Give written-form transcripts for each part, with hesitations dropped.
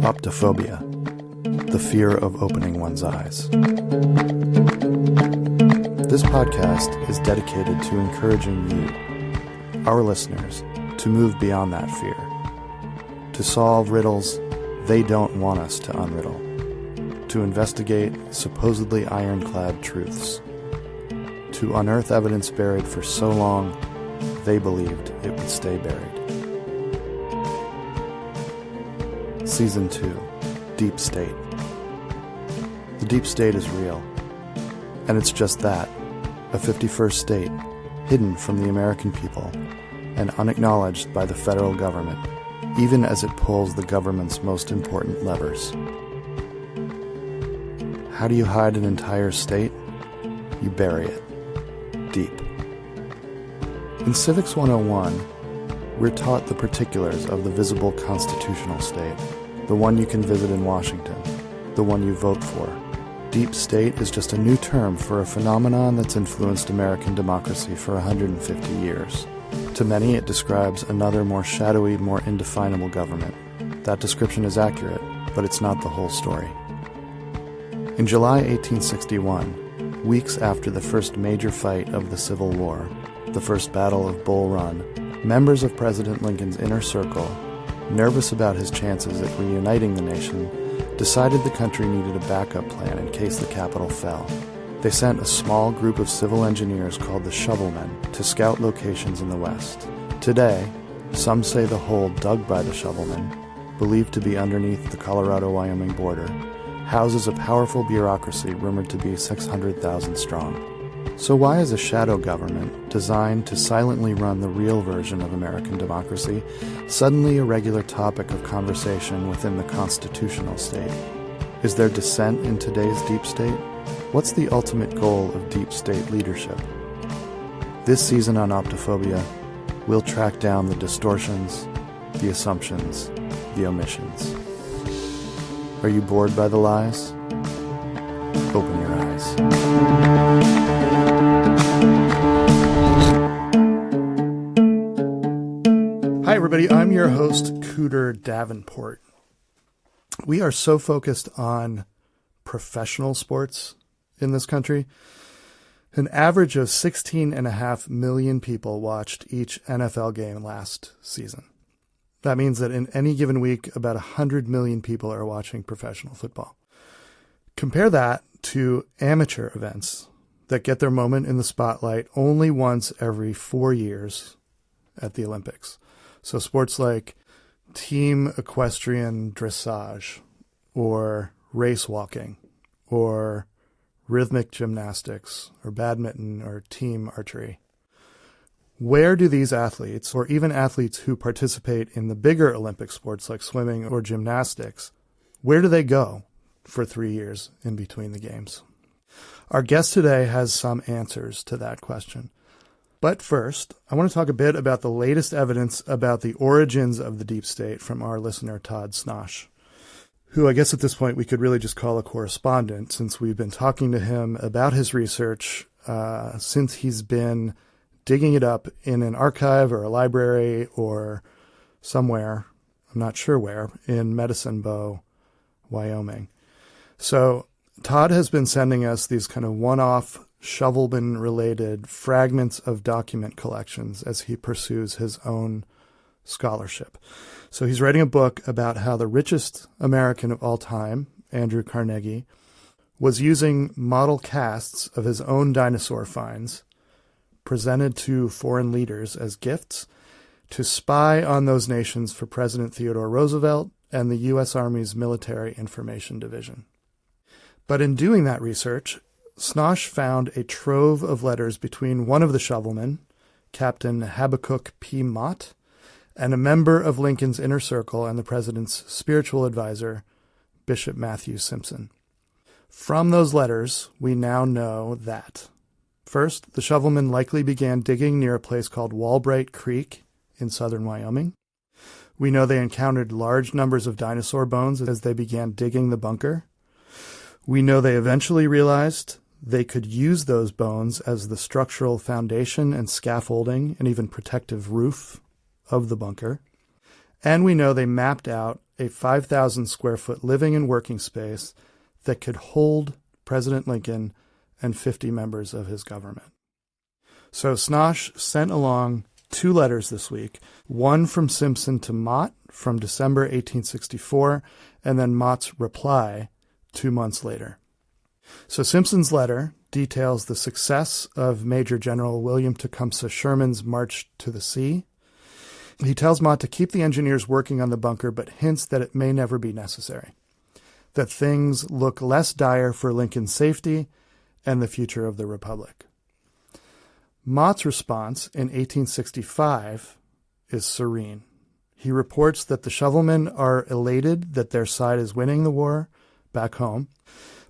Optophobia, the fear of opening one's eyes. This podcast is dedicated to encouraging you, our listeners, to move beyond that fear, to solve riddles they don't want us to unriddle, to investigate supposedly ironclad truths, to unearth evidence buried for so long they believed it would stay buried. Season 2, Deep State. The deep state is real, and it's just that, a 51st state, hidden from the American people and unacknowledged by the federal government, even as it pulls the government's most important levers. How do you hide an entire state? You bury it, deep. In Civics 101, we're taught the particulars of the visible constitutional state, the one you can visit in Washington, the one you vote for. Deep state is just a new term for a phenomenon that's influenced American democracy for 150 years. To many, it describes another more shadowy, more indefinable government. That description is accurate, but it's not the whole story. In July 1861, weeks after the first major fight of the Civil War, the First Battle of Bull Run, members of President Lincoln's inner circle, nervous about his chances at reuniting the nation, decided the country needed a backup plan in case the capital fell. They sent a small group of civil engineers called the Shovelmen to scout locations in the West. Today, some say the hole dug by the Shovelmen, believed to be underneath the Colorado-Wyoming border, houses a powerful bureaucracy rumored to be 600,000 strong. So why is a shadow government, designed to silently run the real version of American democracy, suddenly a regular topic of conversation within the constitutional state? Is there dissent in today's deep state? What's the ultimate goal of deep state leadership? This season on Optophobia, we'll track down the distortions, the assumptions, the omissions. Are you bored by the lies? Open your eyes. Hi, everybody. I'm your host, Cooter Davenport. We are so focused on professional sports in this country. An average of 16.5 million people watched each NFL game last season. That means that in any given week, about 100 million people are watching professional football. Compare that to amateur events that get their moment in the spotlight only once every 4 years at the Olympics. So sports like team equestrian dressage, or race walking, or rhythmic gymnastics, or badminton, or team archery. Where do these athletes, or even athletes who participate in the bigger Olympic sports like swimming or gymnastics, where do they go for 3 years in between the games? Our guest today has some answers to that question. But first, I want to talk a bit about the latest evidence about the origins of the deep state from our listener, Todd Snosh, who I guess at this point we could really just call a correspondent, since we've been talking to him about his research since he's been digging it up in an archive or a library or somewhere, I'm not sure where, in Medicine Bow, Wyoming. So Todd has been sending us these kind of one-off Shovelman-related fragments of document collections as he pursues his own scholarship. So he's writing a book about how the richest American of all time, Andrew Carnegie, was using model casts of his own dinosaur finds, presented to foreign leaders as gifts, to spy on those nations for President Theodore Roosevelt and the U.S. Army's Military Information Division. But in doing that research, Snosh found a trove of letters between one of the Shovelmen, Captain Habakkuk P. Mott, and a member of Lincoln's inner circle and the president's spiritual advisor, Bishop Matthew Simpson. From those letters, we now know that, first, the Shovelmen likely began digging near a place called Walbright Creek in southern Wyoming. We know they encountered large numbers of dinosaur bones as they began digging the bunker. We know they eventually realized they could use those bones as the structural foundation and scaffolding and even protective roof of the bunker. And we know they mapped out a 5,000 square foot living and working space that could hold President Lincoln and 50 members of his government. So Snosh sent along 2 letters this week, one from Simpson to Mott from December 1864, and then Mott's reply 2 months later. So Simpson's letter details the success of Major General William Tecumseh Sherman's march to the sea. He tells Mott to keep the engineers working on the bunker, but hints that it may never be necessary, that things look less dire for Lincoln's safety and the future of the Republic. Mott's response in 1865 is serene. He reports that the shovelmen are elated that their side is winning the war back home.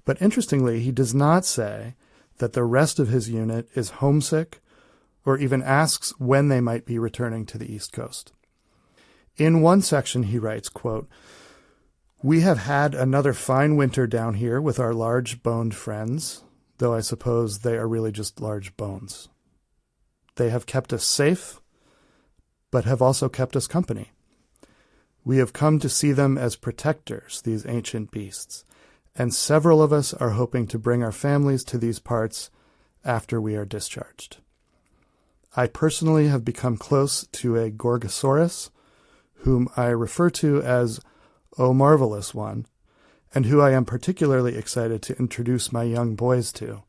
But interestingly, he does not say that the rest of his unit is homesick or even asks when they might be returning to the East Coast. In one section, he writes, quote, "We have had another fine winter down here with our large-boned friends, though I suppose they are really just large bones. They have kept us safe, but have also kept us company. We have come to see them as protectors, these ancient beasts, and several of us are hoping to bring our families to these parts after we are discharged. I personally have become close to a Gorgosaurus, whom I refer to as O Marvelous One, and who I am particularly excited to introduce my young boys to.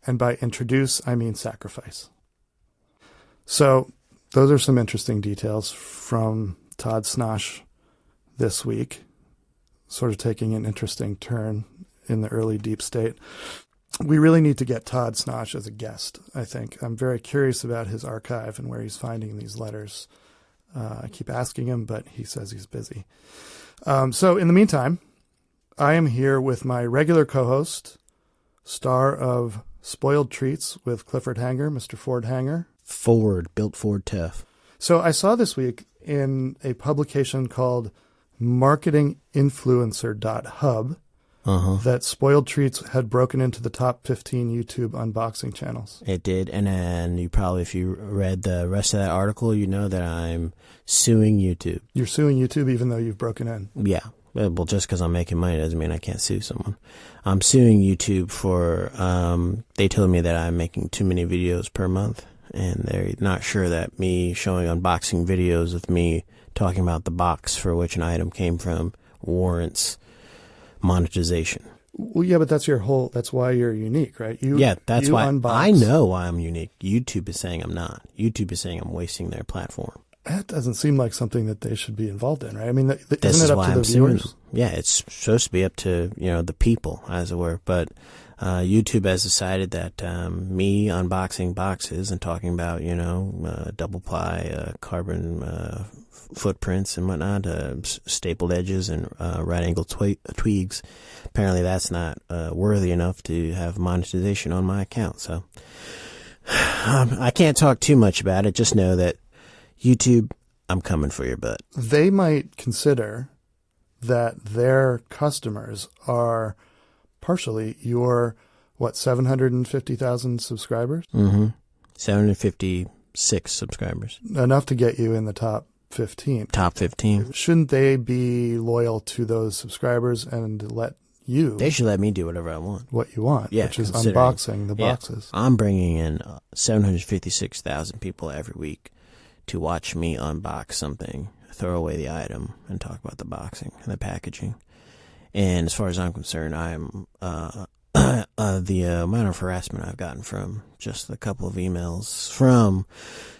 And by introduce, I mean sacrifice." So those are some interesting details from Todd Snosh this week, sort of taking an interesting turn in the early deep state. We really need to get Todd Snosh as a guest, I think. I'm very curious about his archive and where he's finding these letters. I keep asking him, but he says he's busy. So in the meantime, I am here with my regular co-host, star of Spoiled Treats with Clifford Hanger, Mr. Ford Hanger. Built Ford tough. So I saw this week in a publication called marketinginfluencer.hub that Spoiled Treats had broken into the top 15 YouTube unboxing channels. It did. And then you probably, if you read the rest of that article, you know that I'm suing YouTube. You're suing YouTube even though you've broken in? Yeah. Well, just because I'm making money doesn't mean I can't sue someone. I'm suing YouTube for, they told me that I'm making too many videos per month. And they're not sure that me showing unboxing videos of me talking about the box for which an item came from warrants monetization. Well, yeah, but that's why you're unique, right? That's why unbox. I know why I'm unique. YouTube is saying I'm not. YouTube is saying I'm wasting their platform. That doesn't seem like something that they should be involved in, right? I mean, This isn't is it up why to the I'm suing viewers? them. Yeah, it's supposed to be up to, the people, as it were. But YouTube has decided that me unboxing boxes and talking about, double ply, carbon footprints and whatnot, stapled edges and right angle tweaks, apparently that's not worthy enough to have monetization on my account. So I can't talk too much about it. Just know that YouTube, I'm coming for your butt. They might consider that their customers are partially your, 750,000 subscribers? Mm-hmm. 756 subscribers. Enough to get you in the top 15. Top 15. Shouldn't they be loyal to those subscribers and let you... They should let me do whatever I want. What you want, which is unboxing the boxes. I'm bringing in 756,000 people every week to watch me unbox something, throw away the item, and talk about the boxing and the packaging. And as far as I'm concerned, I'm the amount of harassment I've gotten from just a couple of emails from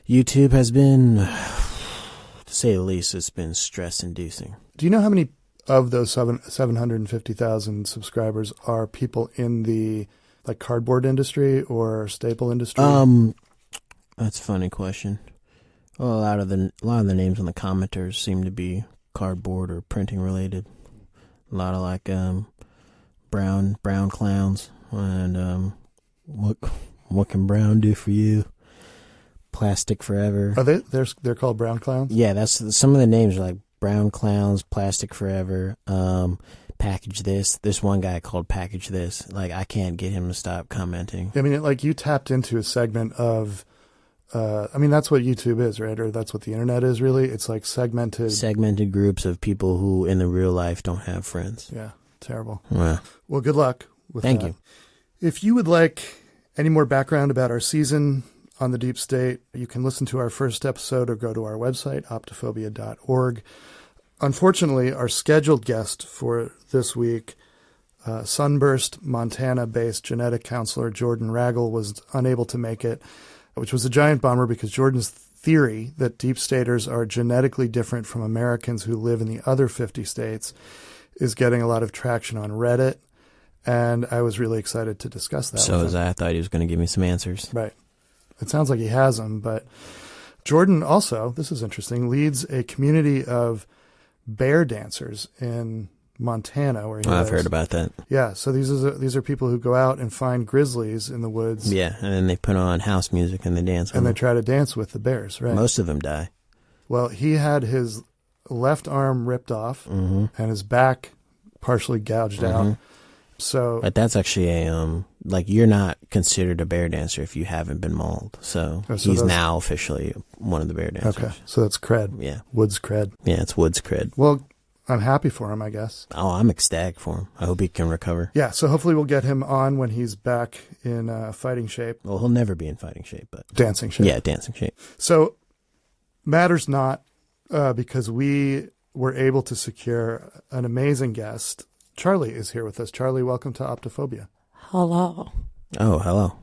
YouTube has been, to say the least, it's been stress-inducing. Do you know how many of those 750,000 subscribers are people in the cardboard industry or staple industry? That's a funny question. Well, a lot of the names on the commenters seem to be cardboard or printing related. A lot of brown clowns and what can brown do for you? Plastic forever. Are they're called brown clowns? Yeah, that's some of the names are like brown clowns, plastic forever. package this. There's one guy called package this. Like, I can't get him to stop commenting. I mean, like, you tapped into a segment of, I mean, that's what YouTube is, right? Or that's what the internet is, really. It's like segmented groups of people who in the real life don't have friends. Yeah, terrible. Well, good luck with that. Thank you. If you would like any more background about our season on the Deep State, you can listen to our first episode or go to our website, optophobia.org. Unfortunately, our scheduled guest for this week, Sunburst, Montana-based genetic counselor Jordan Ragel, was unable to make it, which was a giant bummer because Jordan's theory that deep staters are genetically different from Americans who live in the other 50 states is getting a lot of traction on Reddit, and I was really excited to discuss that. So as I thought he was going to give me some answers. Right. It sounds like he has them, but Jordan also, this is interesting, leads a community of bear dancers in Montana, where he lives. I've heard about that. Yeah, so these are people who go out and find grizzlies in the woods. Yeah, and then they put on house music and they dance. And they try to dance with the bears, right? Most of them die. Well, he had his left arm ripped off and his back partially gouged out. So, but that's actually like, you're not considered a bear dancer if you haven't been mauled. So, he's now officially one of the bear dancers. Okay, so that's cred. Yeah. Woods cred. Yeah, it's woods cred. Well, I'm happy for him, I guess. Oh, I'm ecstatic for him. I hope he can recover. Yeah, so hopefully we'll get him on when he's back in fighting shape. Well, he'll never be in fighting shape, but... Dancing shape. Yeah, dancing shape. So, matters not, because we were able to secure an amazing guest. Charlie is here with us. Charlie, welcome to Optophobia. Hello. Oh, hello.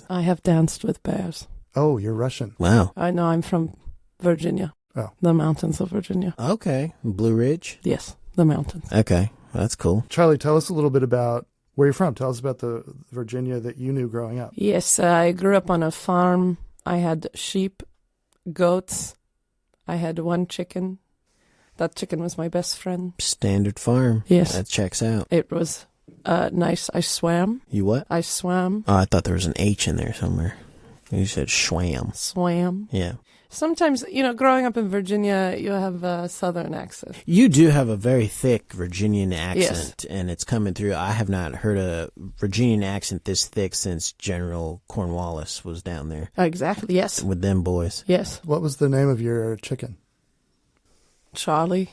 I have danced with bears. Oh, you're Russian. Wow. I know, I'm from Virginia. Oh. The mountains of Virginia. Okay. Blue Ridge? Yes, the mountains. Okay, that's cool. Charlie, tell us a little bit about where you're from. Tell us about the Virginia that you knew growing up. Yes, I grew up on a farm. I had sheep, goats. I had one chicken. That chicken was my best friend. Standard farm. Yes. That checks out. It was nice. I swam. You what? I swam. Oh, I thought there was an H in there somewhere. You said schwam. Swam. Yeah. Sometimes, growing up in Virginia, you have a southern accent. You do have a very thick Virginian accent, yes. And it's coming through. I have not heard a Virginian accent this thick since General Cornwallis was down there. Exactly, yes. With them boys. Yes. What was the name of your chicken? Charlie.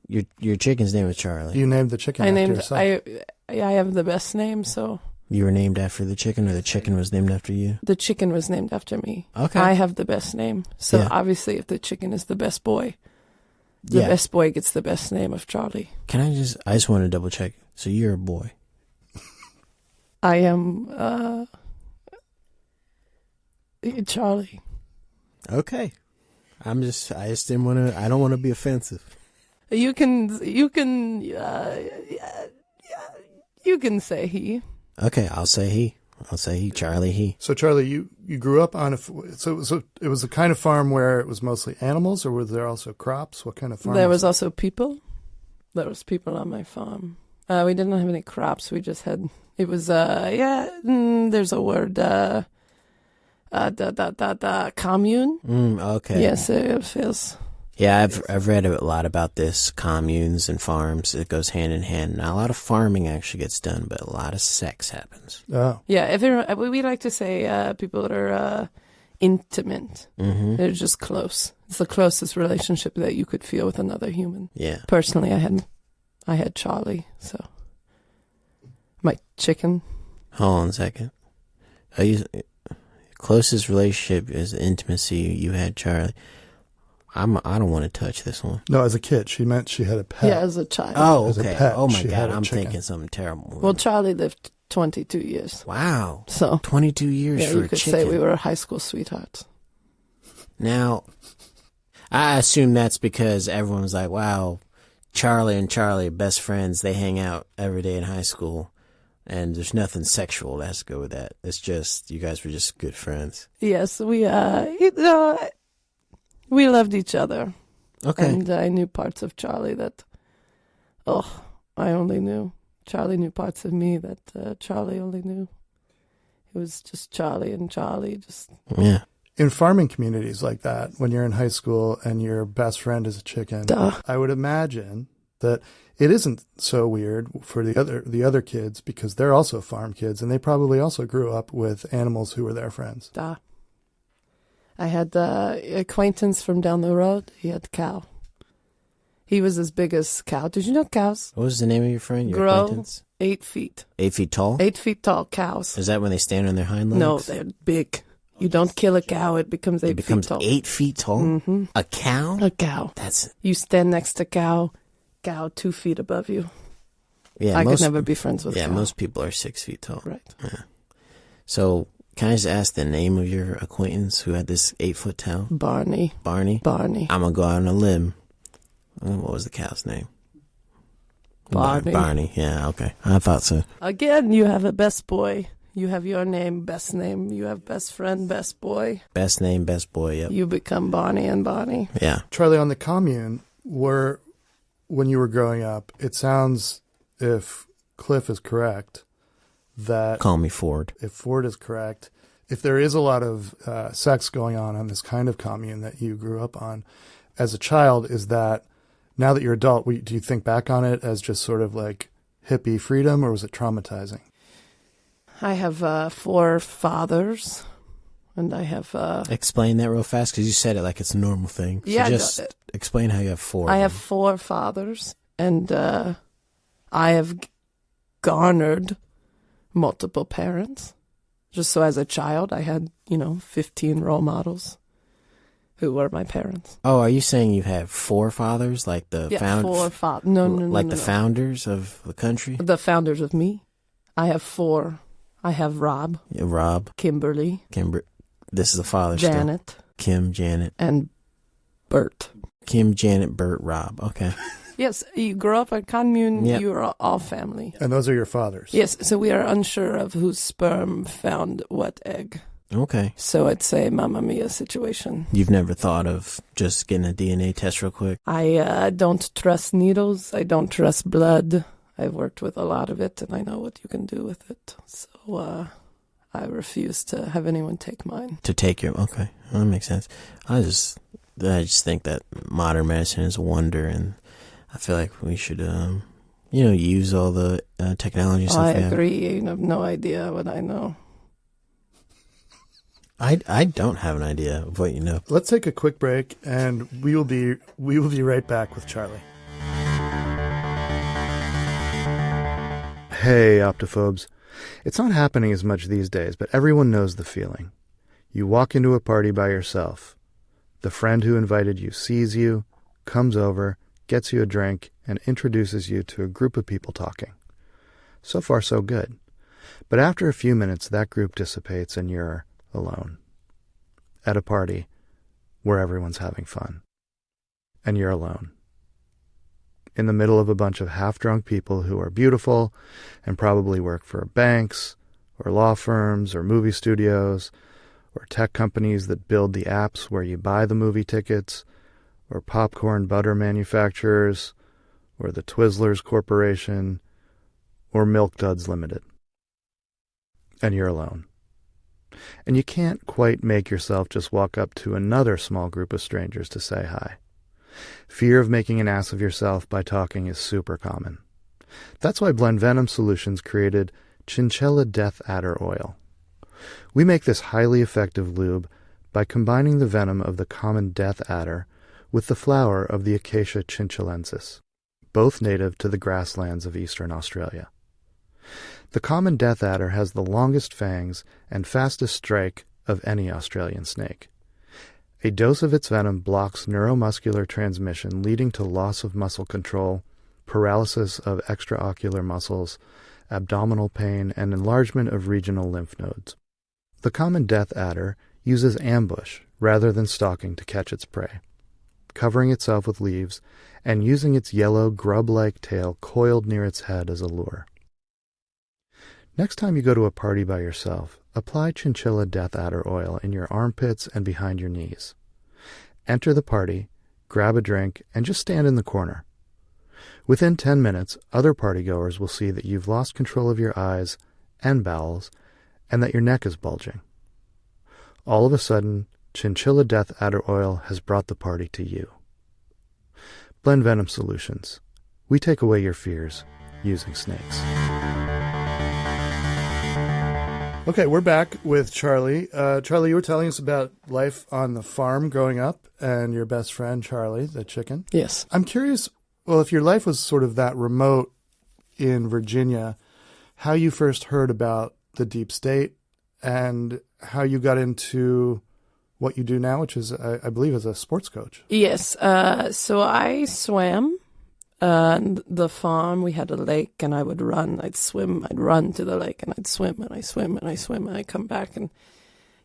Your chicken's name is Charlie. You named the chicken after yourself. I have the best name, so... You were named after the chicken, or the chicken was named after you? The chicken was named after me. Okay. I have the best name. So Yeah. obviously if the chicken is the best boy, the best boy gets the best name of Charlie. I just want to double check. So you're a boy. I am Charlie. Okay. I just didn't want to, I don't want to be offensive. You can say he. Okay, I'll say he. Charlie, he. So, Charlie, you grew up on so it was the kind of farm where it was mostly animals, or were there also crops? What kind of farm? There was also people. There was people on my farm. We didn't have any crops. We just had, it was, there's a word, commune. Okay. Yes, it feels. Yeah, I've read a lot about this, communes and farms. It goes hand in hand. Not a lot of farming actually gets done, but a lot of sex happens. Oh. Yeah, we like to say people that are intimate. Mm-hmm. They're just close. It's the closest relationship that you could feel with another human. Yeah. Personally, I had Charlie, so my chicken. Hold on a second. Closest relationship is intimacy. You had Charlie. I don't want to touch this one. No, as a kid. She meant she had a pet. Yeah, as a child. Oh, As a okay. pet, Oh my she God, had a I'm chicken. thinking something terrible. Well, Charlie lived 22 years. Wow. So 22 years yeah, for you a could chicken. say we were high school sweethearts. Now, I assume that's because everyone's like, wow, Charlie and Charlie are best friends. They hang out every day in high school. And there's nothing sexual that has to go with that. It's just, you guys were just good friends. Yes, we loved each other. Okay. And I knew parts of Charlie that, I only knew. Charlie knew parts of me that Charlie only knew. It was just Charlie and Charlie. Yeah. In farming communities like that, when you're in high school and your best friend is a chicken, Duh. I would imagine that it isn't so weird for the other kids because they're also farm kids and they probably also grew up with animals who were their friends. Duh. I had acquaintance from down the road. He had cow. He was as big as cow. Did you know cows What was the name of your friend? Your grow acquaintance? 8 feet? 8 feet tall? 8 feet tall cows. Is that when they stand on their hind legs? No, they're big. You don't kill a cow, it becomes 8 It becomes feet tall. 8 feet tall? Mm-hmm. A cow? A cow. That's, You stand next to cow 2 feet above you. yeah. I most, could never be friends with Yeah, cow. most people are 6 feet tall. Right. So, can I just ask the name of your acquaintance who had this 8-foot cow? Barney. Barney? Barney. I'm going to go out on a limb. What was the cow's name? Barney. Barney, yeah, okay. I thought so. Again, you have a best boy. You have your name, best name. You have best friend, best boy. Best name, best boy, yep. You become Barney and Barney. Yeah. Charlie, on the commune, when you were growing up, it sounds, if Cliff is correct, that Call me Ford. if Ford is correct, if there is a lot of sex going on this kind of commune that you grew up on as a child, is that now that you're adult, do you think back on it as just sort of like hippie freedom, or was it traumatizing? I have 4 fathers, and I have... Explain that real fast, because you said it like it's a normal thing. So Yeah, just explain how you have 4. I of have them. 4 fathers, and I have garnered multiple parents. Just so as a child, I had, 15 role models who were my parents. Oh, are you saying you have 4 fathers, like the Yeah, 4 fathers. No, like the no. founders of the country? The founders of me. I have 4. I have Rob, Yeah, Rob, Kimberly, Kimber. This is the father Janet, still. Kim, Janet. and Bert. Kim, Janet, Bert, Rob. Okay. Yes, you grow up at commune, Yep. you are all family. And those are your fathers. Yes, so we are unsure of whose sperm found what egg. Okay. So it's a Mamma Mia situation. You've never thought of just getting a DNA test real quick? I don't trust needles. I don't trust blood. I've worked with a lot of it, and I know what you can do with it. So I refuse to have anyone take mine. To take your... Okay. That makes sense. I just think that modern medicine is a wonder, and I feel like we should, use all the technology stuff. I agree. You have no idea what I know. I don't have an idea of what you know. Let's take a quick break, and we will be right back with Charlie. Hey, Optophobes. It's not happening as much these days, but everyone knows the feeling. You walk into a party by yourself. The friend who invited you sees you, comes over, gets you a drink, and introduces you to a group of people talking. So far, so good. But after a few minutes, that group dissipates and you're alone. At a party where everyone's having fun. And you're alone. In the middle of a bunch of half-drunk people who are beautiful and probably work for banks or law firms or movie studios or tech companies that build the apps where you buy the movie tickets, or popcorn butter manufacturers, or the Twizzlers Corporation, or Milk Duds Limited. And you're alone. And you can't quite make yourself just walk up to another small group of strangers to say hi. Fear of making an ass of yourself by talking is super common. That's why Blend Venom Solutions created Chinchilla Death Adder Oil. We make this highly effective lube by combining the venom of the common death adder with the flower of the Acacia chinchillensis, both native to the grasslands of eastern Australia. The common death adder has the longest fangs and fastest strike of any Australian snake. A dose of its venom blocks neuromuscular transmission, leading to loss of muscle control, paralysis of extraocular muscles, abdominal pain, and enlargement of regional lymph nodes. The common death adder uses ambush rather than stalking to catch its prey, covering itself with leaves and using its yellow grub-like tail coiled near its head as a lure. Next time you go to a party by yourself, apply Chinchilla Death Adder Oil in your armpits and behind your knees. Enter the party, grab a drink, and just stand in the corner. Within 10 minutes, other partygoers will see that you've lost control of your eyes and bowels, and that your neck is bulging. All of a sudden, Chinchilla Death Adder Oil has brought the party to you. Blend Venom Solutions. we take away your fears using snakes. Okay, we're back with Charlie. Charlie, you were telling us about life on the farm growing up and your best friend, Charlie, the chicken. Yes. I'm curious, well, if your life was sort of that remote in Virginia, how you first heard about the deep state and how you got into what you do now, which is, I believe, as a sports coach. Yes. So I swam. The farm, we had a lake, and I would run. I'd swim. I'd run to the lake, and I'd swim, and I swim, and I swim, and I come back, and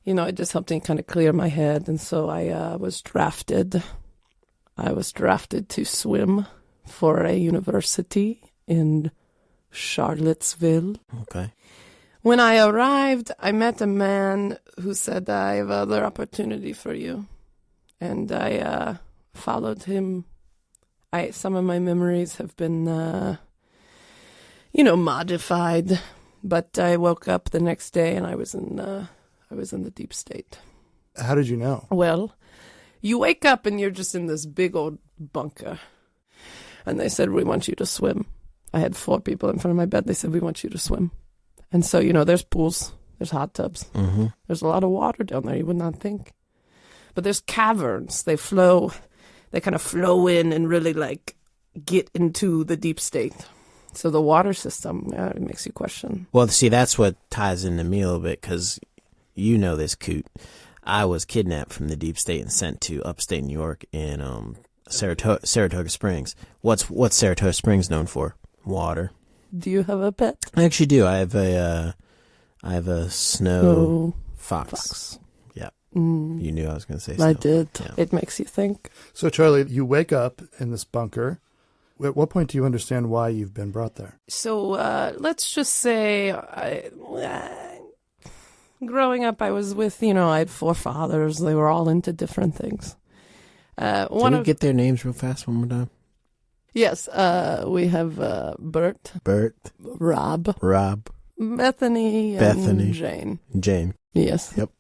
it just helped me kind of clear my head. And so I was drafted. I was drafted to swim for a university in Charlottesville. Okay. When I arrived, I met a man who said, "I have other opportunity for you," and I followed him. Some of my memories have been, modified, but I woke up the next day and I was in the deep state. How did you know? Well, you wake up and you're just in this big old bunker, and they said, "We want you to swim." I had 4 people in front of my bed. They said, "We want you to swim," and so there's pools, there's hot tubs, there's a lot of water down there. You would not think, but there's caverns. They flow. They kind of flow in and really get into the deep state. So the water system, it makes you question. Well, see, that's what ties into me a little bit, because this, Coot. I was kidnapped from the deep state and sent to upstate New York in Saratoga Springs. What's Saratoga Springs known for? Water. Do you have a pet? I actually do. I have a snow fox. You knew I was going to say so. I did. Yeah. It makes you think. So, Charlie, you wake up in this bunker. At what point do you understand why you've been brought there? So let's just say growing up, I was with, I had 4 fathers. They were all into different things. Can we get their names real fast one more time? Yes. We have Bert, Rob, Bethany, and Jane. Yes. Yep.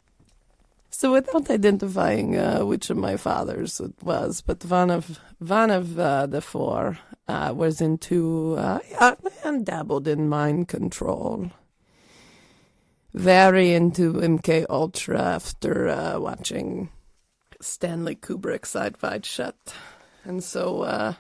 So without identifying which of my fathers it was, but one of the 4 was into and dabbled in mind control. Very into MK Ultra after watching Stanley Kubrick Side Wide Shut, and so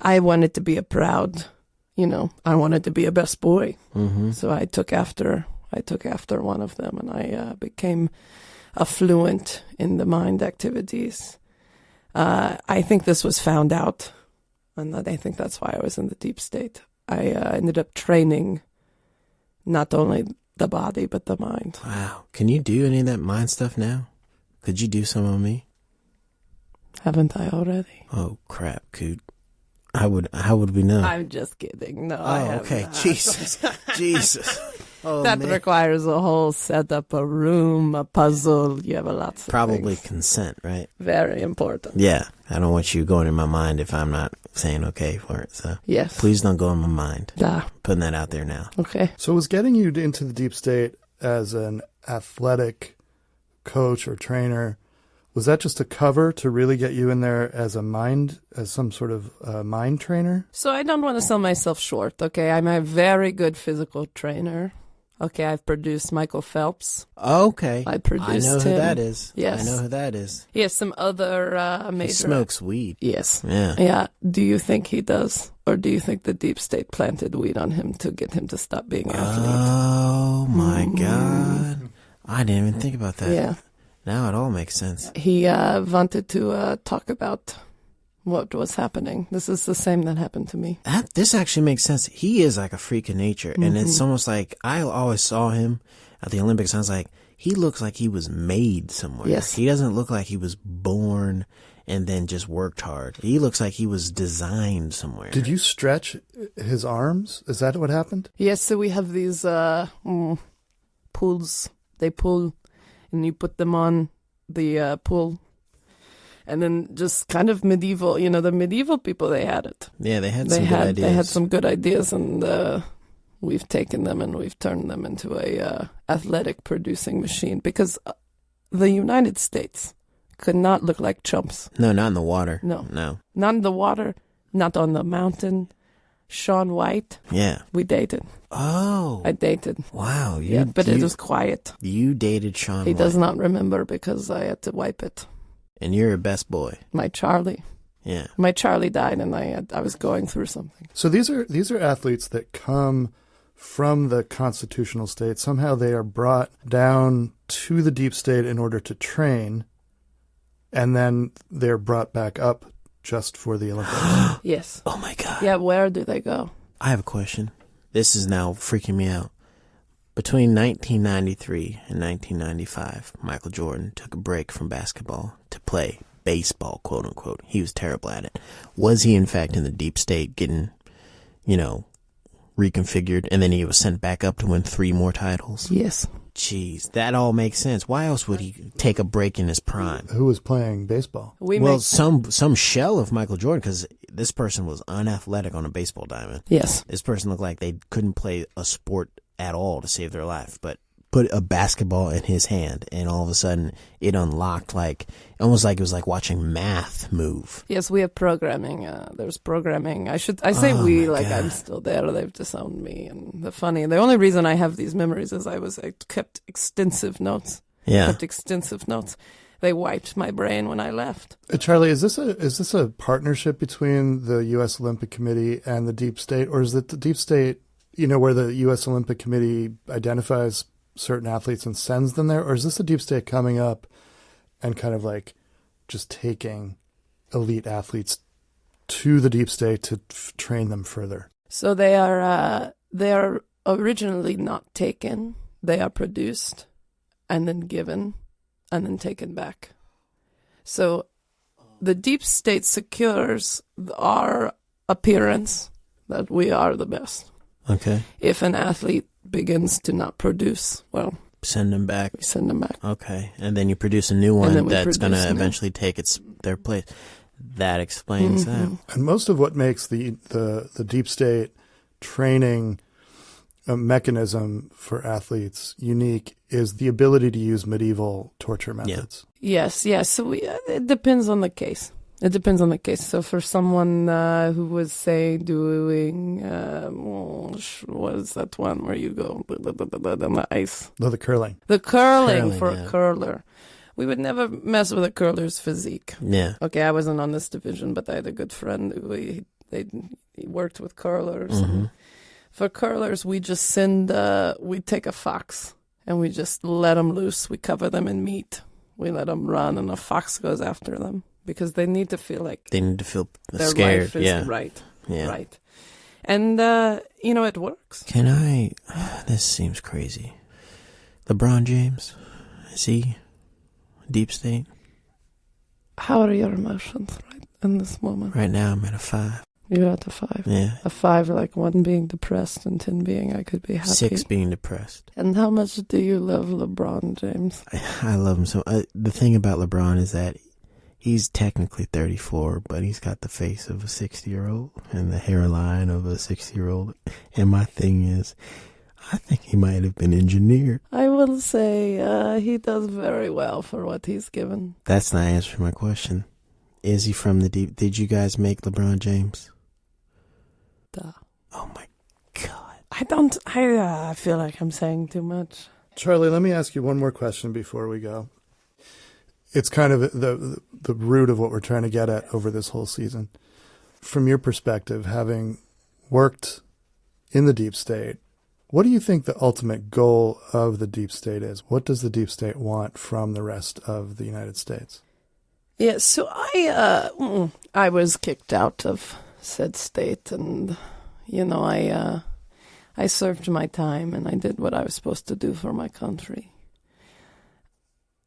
I wanted to be I wanted to be a best boy. Mm-hmm. So I took after one of them, and I became affluent in the mind activities. I think this was found out, and I think that's why I was in the deep state. I ended up training not only the body, but the mind. Wow. Can you do any of that mind stuff now? Could you do some on me? Haven't I already? Oh, crap, Coot. How would we know? I'm just kidding. No, I haven't. Okay. Jesus. Oh, that man. requires a whole setup, a room, a puzzle. You have a lot of Probably things. Consent, right? Very important. Yeah. I don't want you going in my mind if I'm not saying okay for it. So yes. Please don't go in my mind. Yeah. Putting that out there now. Okay. So was getting you into the deep state as an athletic coach or trainer, was that just a cover to really get you in there as some sort of mind trainer? So I don't want to sell myself short, okay? I'm a very good physical trainer. Okay, I've produced Michael Phelps. Okay. I produced know him. Who that is. Yes. I know who that is. He has some other major... He smokes weed. Yes. Yeah. Yeah. Do you think he does? Or do you think the deep state planted weed on him to get him to stop being an athlete? Oh, my God. I didn't even think about that. Yeah. Now it all makes sense. He wanted to talk about what was happening. This is the same that happened to me. This actually makes sense. He is like a freak of nature. And it's almost like I always saw him at the Olympics. I was like, he looks like he was made somewhere. Yes. He doesn't look like he was born and then just worked hard. He looks like he was designed somewhere. Did you stretch his arms? Is that what happened? Yes, so we have these pulls. They pull, and you put them on the pull. And then just kind of medieval, the medieval people, they had it. Yeah, they had some good ideas. They had some good ideas, and we've taken them and we've turned them into a athletic producing machine. Because the United States could not look like chumps. No, not in the water. No. No. Not in the water, not on the mountain. Shaun White. Yeah. We dated. Oh. I dated. Wow. But it was quiet. You dated Shaun White. He does not remember because I had to wipe it. And you're a best boy. My Charlie. Yeah. My Charlie died, and I was going through something. So these are athletes that come from the constitutional state. Somehow they are brought down to the deep state in order to train, and then they're brought back up just for the Olympics. Yes. Oh my God. Yeah, where do they go? I have a question. This is now freaking me out. Between 1993 and 1995, Michael Jordan took a break from basketball to play baseball, quote unquote. He was terrible at it. Was he in fact in the deep state getting, reconfigured, and then he was sent back up to win 3 more titles? Yes. Jeez, that all makes sense. Why else would he take a break in his prime? Who was playing baseball? Some shell of Michael Jordan, because this person was unathletic on a baseball diamond. Yes. This person looked like they couldn't play a sport at all to save their life, but put a basketball in his hand, and all of a sudden it unlocked, almost like it was like watching math move. Yes, we have programming. There's programming. I say I'm still there. They've disowned me. And the only reason I have these memories is I kept extensive notes. Yeah. They wiped my brain when I left. Charlie, is this a partnership between the U.S. Olympic Committee and the deep state, or is it the deep state, where the U.S. Olympic Committee identifies certain athletes and sends them there, or is this the deep state coming up and kind of like just taking elite athletes to the deep state to train them further? So they are originally not taken. They are produced and then given and then taken back. So the deep state secures our appearance that we are the best. Okay. If an athlete begins to not produce, well, send them back. We send them back. Okay. And then you produce a new one that's going to eventually take their place. That explains that. And most of what makes the deep state training mechanism for athletes unique is the ability to use medieval torture methods. Yeah. Yes. So it depends on the case. So for someone who was, say, doing, what is that one where you go on the ice? No, the curling. The curling for a curler. We would never mess with a curler's physique. Yeah. Okay, I wasn't on this division, but I had a good friend who he worked with curlers. Mm-hmm. And for curlers, we just we take a fox and we just let them loose. We cover them in meat. We let them run, and a fox goes after them. Because they need to feel like their scared. Life is right. Yeah. Right. And, it works. This seems crazy. LeBron James, is he deep state? How are your emotions right in this moment? Right now I'm at a 5. You're at a 5. Yeah. A 5, like 1 being depressed and 10 being I could be happy. 6 being depressed. And how much do you love LeBron James? I love him so. The thing about LeBron is that he's technically 34, but he's got the face of a 60-year-old and the hairline of a 60-year-old. And my thing is, I think he might have been engineered. I will say he does very well for what he's given. That's not answering my question. Is he from the deep? Did you guys make LeBron James? Duh. Oh my God. I feel like I'm saying too much. Charlie, let me ask you one more question before we go. It's kind of the root of what we're trying to get at over this whole season. From your perspective, having worked in the deep state, what do you think the ultimate goal of the deep state is? What does the deep state want from the rest of the United States? Yeah, so I was kicked out of said state, and I served my time and I did what I was supposed to do for my country.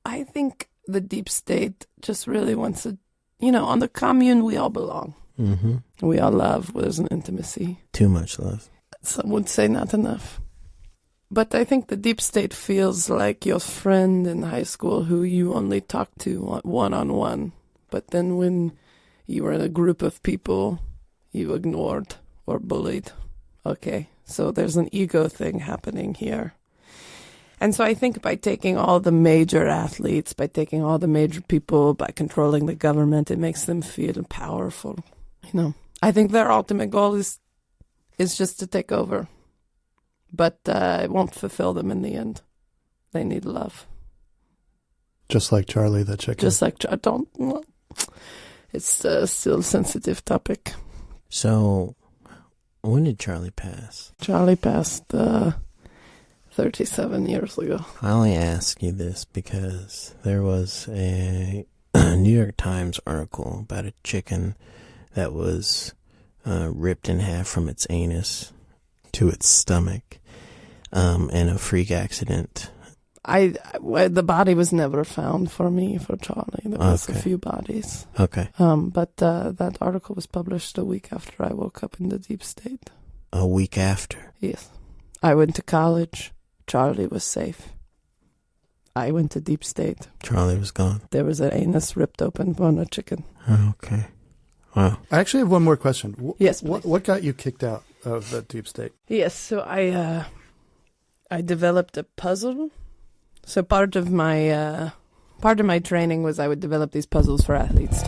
I think the deep state just really wants to, on the commune we all belong. Mm-hmm. We all love. There's an intimacy. Too much love. Some would say not enough. But I think the deep state feels like your friend in high school who you only talk to one-on-one. But then when you were in a group of people, you ignored or bullied. Okay, so there's an ego thing happening here. And so I think by taking all the major athletes, by taking all the major people, by controlling the government, it makes them feel powerful. I think their ultimate goal is just to take over. But it won't fulfill them in the end. They need love. Just like Charlie the chicken. Just like it's still a sensitive topic. So, when did Charlie pass? Charlie passed 37 years ago. I only ask you this because there was a New York Times article about a chicken that was ripped in half from its anus to its stomach in a freak accident. The body was never found for Charlie. There was a few bodies. Okay. But that article was published a week after I woke up in the deep state. A week after? Yes. I went to college. Charlie was safe. I went to deep state. Charlie was gone. There was an anus ripped open on a chicken. Okay. Wow. I actually have one more question. Yes, please. What got you kicked out of the deep state? Yes, so I developed a puzzle. So part of my training was I would develop these puzzles for athletes.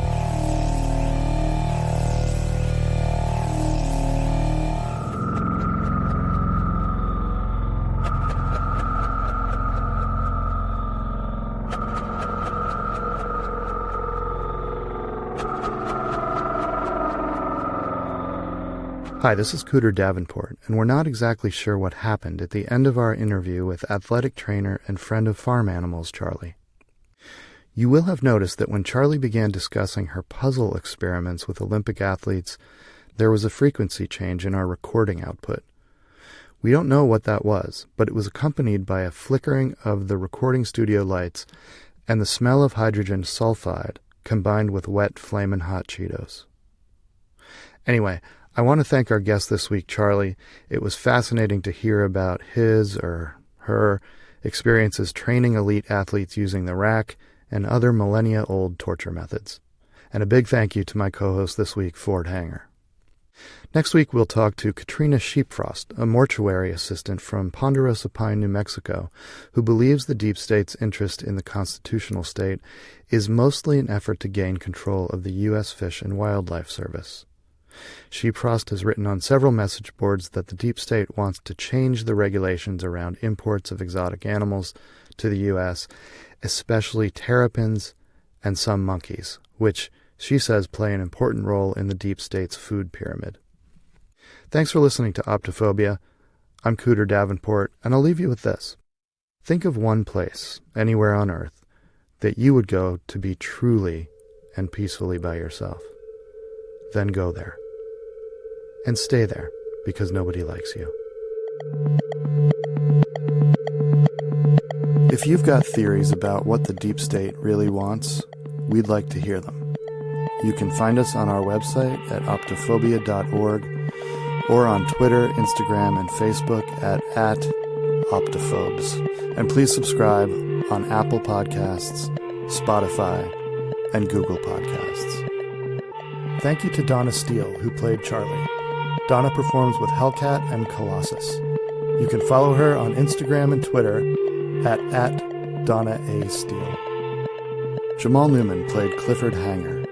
Hi, this is Cooter Davenport, and we're not exactly sure what happened at the end of our interview with athletic trainer and friend of farm animals, Charlie. You will have noticed that when Charlie began discussing her puzzle experiments with Olympic athletes, there was a frequency change in our recording output. We don't know what that was, but it was accompanied by a flickering of the recording studio lights and the smell of hydrogen sulfide combined with wet Flamin' Hot Cheetos. Anyway, I want to thank our guest this week, Charlie. It was fascinating to hear about his or her experiences training elite athletes using the rack and other millennia-old torture methods. And a big thank you to my co-host this week, Ford Hanger. Next week, we'll talk to Katrina Sheepfrost, a mortuary assistant from Ponderosa Pine, New Mexico, who believes the deep state's interest in the constitutional state is mostly an effort to gain control of the U.S. Fish and Wildlife Service. Sheepfrost has written on several message boards that the deep state wants to change the regulations around imports of exotic animals to the U.S., especially terrapins and some monkeys, which she says play an important role in the deep state's food pyramid. Thanks for listening to Optophobia. I'm Cooter Davenport, and I'll leave you with this. Think of one place, anywhere on Earth, that you would go to be truly and peacefully by yourself. Then go there. And stay there, because nobody likes you. If you've got theories about what the deep state really wants, we'd like to hear them. You can find us on our website at optophobia.org or on Twitter, Instagram, and Facebook at Optophobes. And please subscribe on Apple Podcasts, Spotify, and Google Podcasts. Thank you to Donna Steele, who played Charlie. Donna performs with Hellcat and Colossus. You can follow her on Instagram and Twitter at Donna A. Steele. Jamal Newman played Clifford Hanger.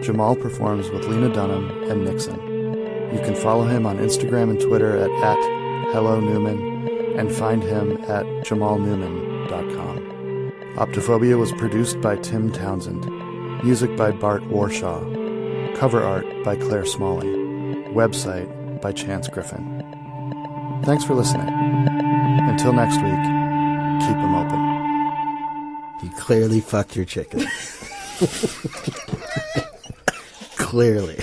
Jamal performs with Lena Dunham and Nixon. You can follow him on Instagram and Twitter at Hello Newman and find him at jamalnewman.com. Optophobia was produced by Tim Townsend. Music by Bart Warshaw. Cover art by Claire Smalley. Website by Chance Griffin. Thanks for listening. Until next week, keep them open. You clearly fucked your chicken. Clearly.